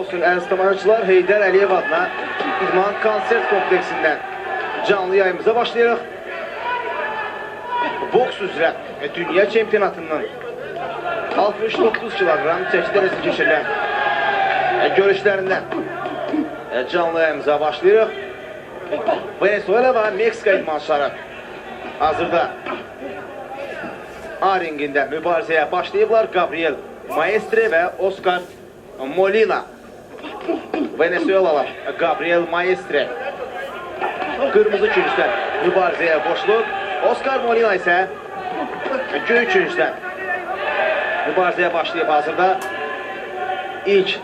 olsun əziz tamaşaçılar, Heydər Əliyev adına İdman konsert kompleksindən canlı yayımıza başlayırıq. Boks üzrə dünya çempionatından 69 kilogram çəki dərəcəsində keçirilən görüşlərindən canlı yayımıza başlayırıq. Venezuela və Meksika idmançıları hazırda A ringində mübarizəyə başlayıblar. Gabriel Maestre və Oscar Molina. Venezuelalı Gabriel Maestre qırmızı küncdən mübarizəyə boşluq. Oscar Molina isə göy küncdən mübarizəyə başlayıb hazırda. İlk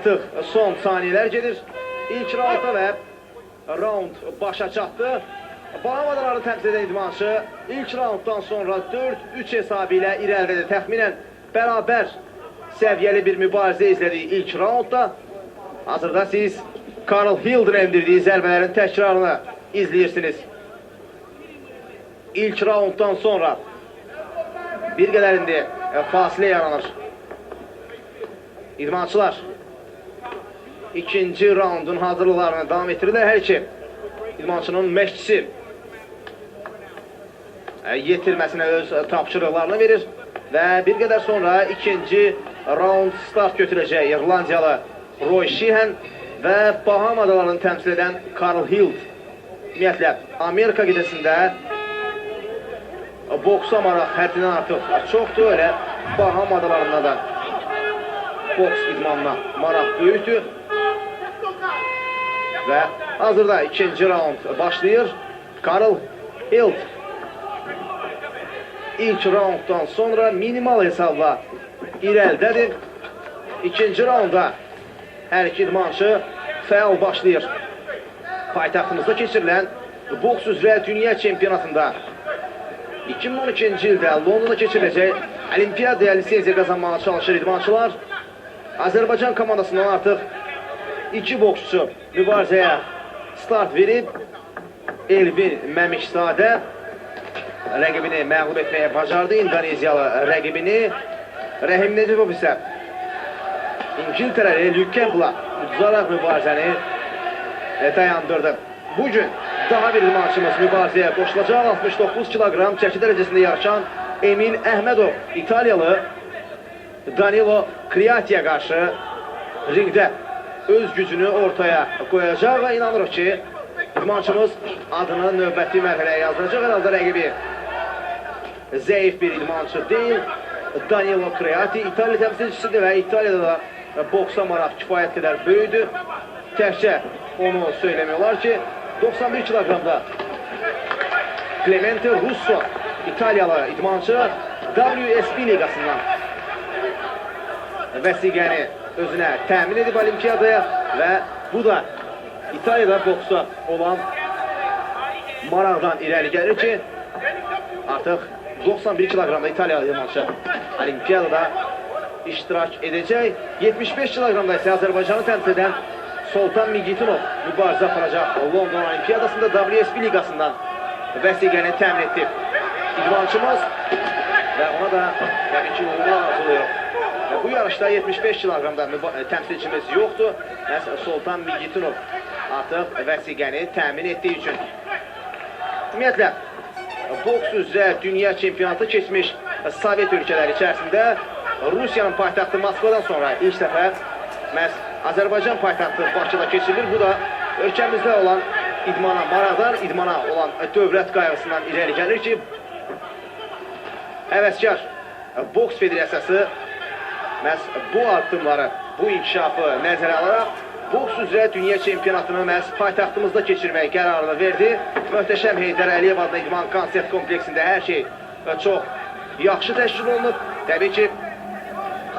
artıq son saniyələr gedir. İlk raunda və raund başa çatdı. Bahamaları təmsil edən idmançı ilk raunddan sonra 4-3 hesabı ilə irəlidə təxminən bərabər səviyyəli bir mübarizə izlədiyi ilk raundda. Hazırda siz Carl Hild'in endirdiyi zərbələrin təkrarını izləyirsiniz. İlk raunddan sonra bir qədər indi fasilə yaranır. İdmançılar ikinci raundun hazırlıqlarını davam etdirirlər. Hər iki idmançının məşqçisi yetirməsinə öz tapşırıqlarını verir və bir qədər sonra ikinci raund start götürəcək İrlandiyalı Roy Sheehan və Baham adalarını təmsil edən Carl Hild. Ümumiyyətlə, Amerika qitəsində boksa maraq həddindən artıq çoxdur, elə Baham adalarında da boks idmanına maraq böyükdür. Və hazırda ikinci raund başlayır. Carl Hild ilk raunddan sonra minimal hesabla irəlidədir. İkinci raunda hər iki idmançı fəal başlayır. Paytaxtımızda keçirilən boks üzrə dünya çempionatında 2012-ci ildə Londonda keçiriləcək olimpiyadaya lisenziya qazanmağa çalışır idmançılar. Azərbaycan komandasından artıq iki boksçu mübarizəyə start verib. Elvin Məmikzadə rəqibini məğlub etməyə bacardı. İndoneziyalı rəqibini. Rəhim Necipov isə İngiltərəli Luke Campbell'a uduzaraq mübarizəni dayandırdı. Bugün daha bir idmançımız mübarizəyə qoşulacaq. 69 kilogram çəki dərəcəsində yarışan Emil Əhmədov İtaliyalı Danilo Criati'yə qarşı ringdə öz gücünü ortaya qoyacaq və inanırıq ki, idmançımız adını növbəti mərhələyə yazdıracaq. Herhalde rəqibi zəif bir idmançı deyil. Danilo Criati İtaliya təmsilçisidir və İtaliyada da boksa maraq kifayət qədər böyüdü. Təkcə onu söyləmək olar ki, 91 kilogramda Clemente Russo İtaliyalı idmançı WSB liqasından vəsiqəni özünə təmin edib olimpiyadaya və bu da İtaliyada boksa olan maraqdan irəli gəlir ki, artıq 91 kilogramda İtaliyalı idmançı olimpiyadada iştirak edəcək. 75 kilogramda isə Azərbaycanı təmsil edən Soltan Migitinov mübarizə aparacaq. London olimpiyadasında WSB liqasından vəsiqəni təmin etdi idmançımız və ona da təbii ki, uğurlar arzulayır. Bu yarışda 75 kilogramda təmsilçimiz yoxdur. Soltan Migitinov artıq vəsiqəni təmin etdiyi üçün. Ümumiyyətlə, boks üzrə dünya çempionatı keçmiş Sovet ölkələri içərisində Rusiyanın paytaxtı Moskvadan sonra ilk dəfə məhz Azərbaycan paytaxtı Bakıda keçirilir. Bu da ölkəmizdə olan idmana, maraqdan idmana olan dövlət qayğısından irəli gəlir ki, Həvəskar Boks Federasiyası məhz bu addımları, bu inkişafı nəzərə alaraq boks üzrə dünya çempionatını məhz paytaxtımızda keçirmək qərarını verdi. Möhtəşəm Heydər Əliyev adına idman konsert kompleksində hər şey çox yaxşı təşkil olunub. Təbii ki,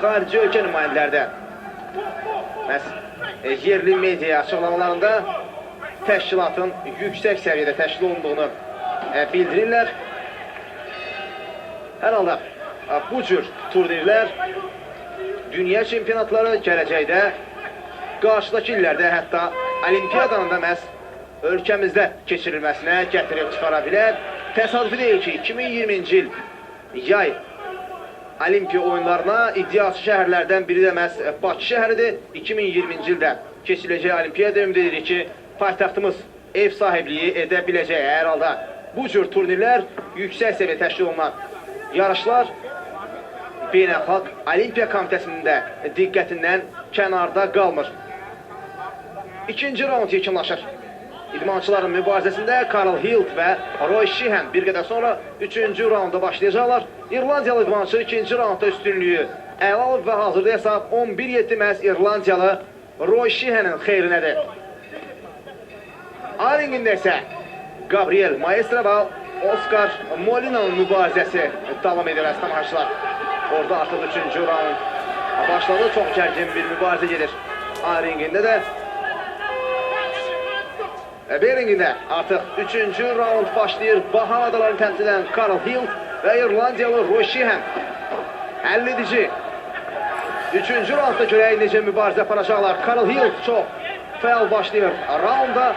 xarici ölkə nümayəndələri də məhz yerli media açıqlamalarında təşkilatın yüksək səviyyədə təşkil olunduğunu bildirirlər. Hər halda bu cür turnirlər, dünya çempionatları gələcəkdə, qarşıdakı illərdə hətta olimpiyadanın da məhz ölkəmizdə keçirilməsinə gətirib çıxara bilər. Təsadüfi deyil ki, 2020-ci il yay olimpiya oyunlarına iddiaçı şəhərlərdən biri də məhz Bakı şəhəridir. 2020-ci ildə keçiriləcək olimpiyada ümid edirik ki, paytaxtımız ev sahibliyi edə biləcək. Hər halda bu cür turnirlər yüksək səviyyə təşkil olunan yarışlar Beynəlxalq Olimpiya Komitəsinin də diqqətindən kənarda qalmır. İkinci raund yekunlaşır. İdmançıların mübarizəsində Carl Hilt və Roy Sheehan bir qədər sonra 3-cü raunda başlayacaqlar. İrlandiyalı idmançı ikinci raundda üstünlüyü ələ alıb və hazırda hesab 11-7 məhz İrlandiyalı Roy Sheehan'ın xeyrinədir. A-ringində isə Gabriel Maestra və Oscar Molina'nın mübarizəsi davam edir tamaşaçılar. Orada artıq 3-cü raund başladı. Çox gərgin bir mübarizə gedir. A-ringində də B-ringində artıq 3-cü raund başlayır. Bahamadarların təmsil edən Carl Hilt və İrlandiyalı Roy Sheehan. Həll edici 3-cü raundda görək necə mübarizə aparacaqlar. Carl Hilt çox fəal başlayır raunda.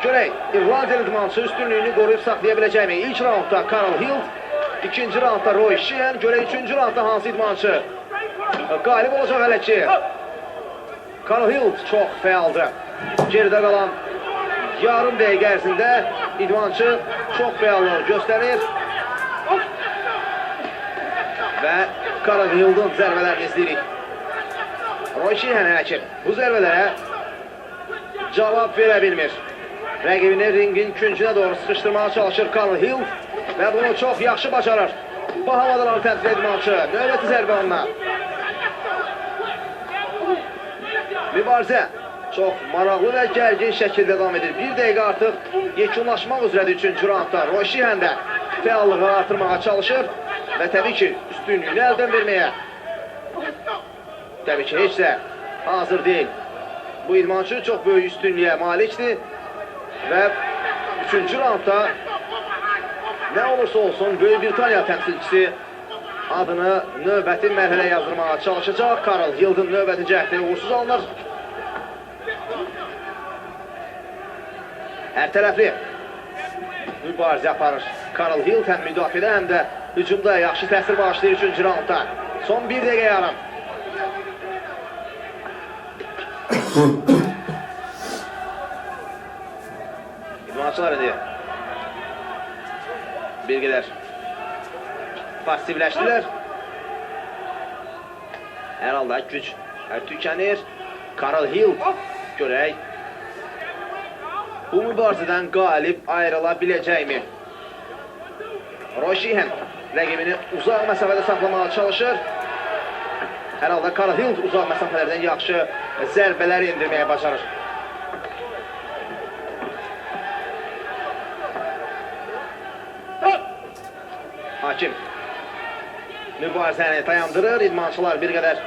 Görək, İrlandiyalı idmançı üstünlüyünü qoruyub saxlaya biləcəkmi? İlk raundda Carl Hilt, ikinci raundda Roy Sheehan. Görək, üçüncü raundda hansı idmançı qalib olacaq hələ ki? Carl Hilt çox fəaldır. Geridə qalan yarım dəqiqə ərzində idmançı çox fəallıq göstərir. Və Carl Hilt'ın zərbələrini izləyirik. Roy Sheehan hələ ki bu zərbələrə cavab verə bilmir. Rəqibini ringin küncünə doğru sıxışdırmağa çalışır Carl Hilt və bunu çox yaxşı bacarır. Bahamadarların təmsil idmançı, növbəti zərbə onunla. Mübarizə çox maraqlı və gərgin şəkildə davam edir. Bir dəqiqə artıq yekunlaşmaq üzrədir 3-cü raundda. Roy Sheehan də fəallığı artırmağa çalışır və təbii ki, üstünlüyünü əldən verməyə təbii ki, heç də hazır deyil. Bu idmançı çox böyük üstünlüyə malikdir və 3-cü raundda nə olursa olsun Böyük Britaniya təmsilçisi adını növbəti mərhələ yazdırmağa çalışacaq. Carl Hilt'ın növbəti cəhdi uğursuz alınır. Hər tərəfli mübarizə aparır. Carl Hilt həm müdafiədə, həm də hücumda yaxşı təsir bağışlayır 3-cü raundda. Son bir dəqiqə yarım. İdmançılar indi bir qədər pasivləşdilər. Hər halda güc tükənir. Carl Hilt görək bu mübarizədən qalib ayrıla biləcəkmi? Roy Sheehan rəqibini uzaq məsafədə saxlamağa çalışır. Hər halda Carl Hilt uzaq məsafələrdən yaxşı zərbələr indirməyə bacarır. Hakim mübarizəni dayandırır. İdmançılar bir qədər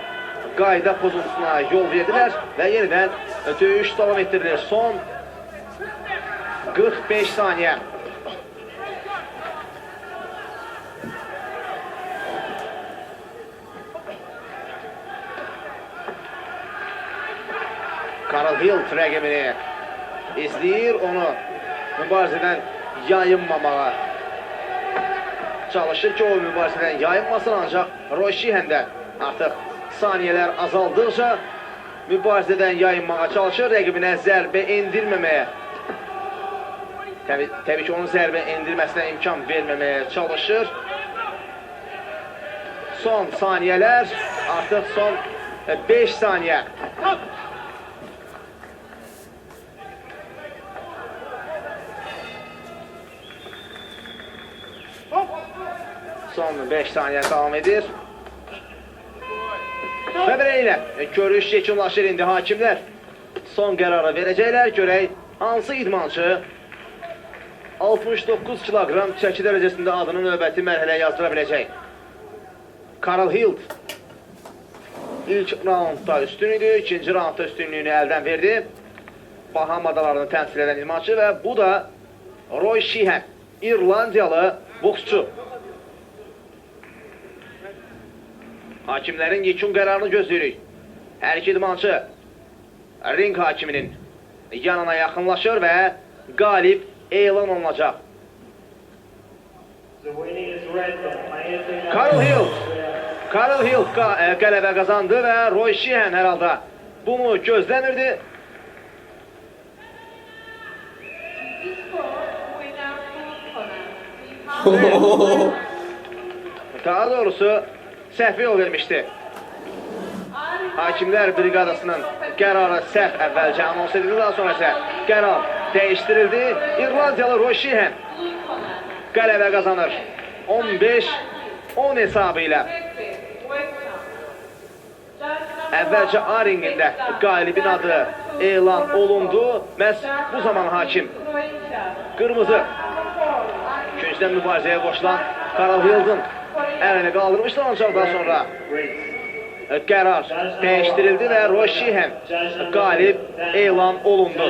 qayda pozuntusuna yol verdilər və yenidən döyüş davam etdirilir. Son 45 saniyə. Carl Hilt rəqibini izləyir, onu mübarizədən yayınmamağa çalışır ki, o mübarizədən yayınmasın, ancaq Roy Sheehan də artıq saniyələr azaldıqca mübarizədən yayınmağa çalışır, rəqibinə zərbə endirməməyə. Təbii ki, onun zərbə endirməsinə imkan verməməyə çalışır. son saniyələr, artıq son 5 saniyə. Son 5 saniyə davam edir. Və beləliklə, görüş yekunlaşır indi hakimlər. Son qərarı verəcəklər, görək hansı idmançı 69 kiloqram çəki dərəcəsində adını növbəti mərhələyə yazdıra biləcək. Karl Hild ilk raundda üstün idi, ikinci raundda üstünlüyünü əldən verdi. Baham adalarını təmsil edən idmançı və bu da Roy Sheehan, İrlandiyalı boksçu. Hakimlərin yekun qərarını gözləyirik. Hər iki idmançı ring hakiminin yanına yaxınlaşır və qalib elan olunacaq. Karl Hild qələbə qazandı və Roy Sheehan hər halda bunu gözləmirdi. Daha doğrusu səhvi yol vermişdi. Hakimlər briqadasının qərarı səhv əvvəlcə anons edildi, daha sonra isə qərar dəyişdirildi. İrlandiyalı Roy Sheehan qələbə qazanır 15-10 hesabı ilə. Əvvəlcə A ringində qalibin adı elan olundu. Məhz bu zaman hakim qırmızı küncdən mübarizəyə qoşulan Karl Hild'ın əlini qaldırmışdı, ancaq daha sonra qərar dəyişdirildi və Roy Sheehan qalib elan olundu.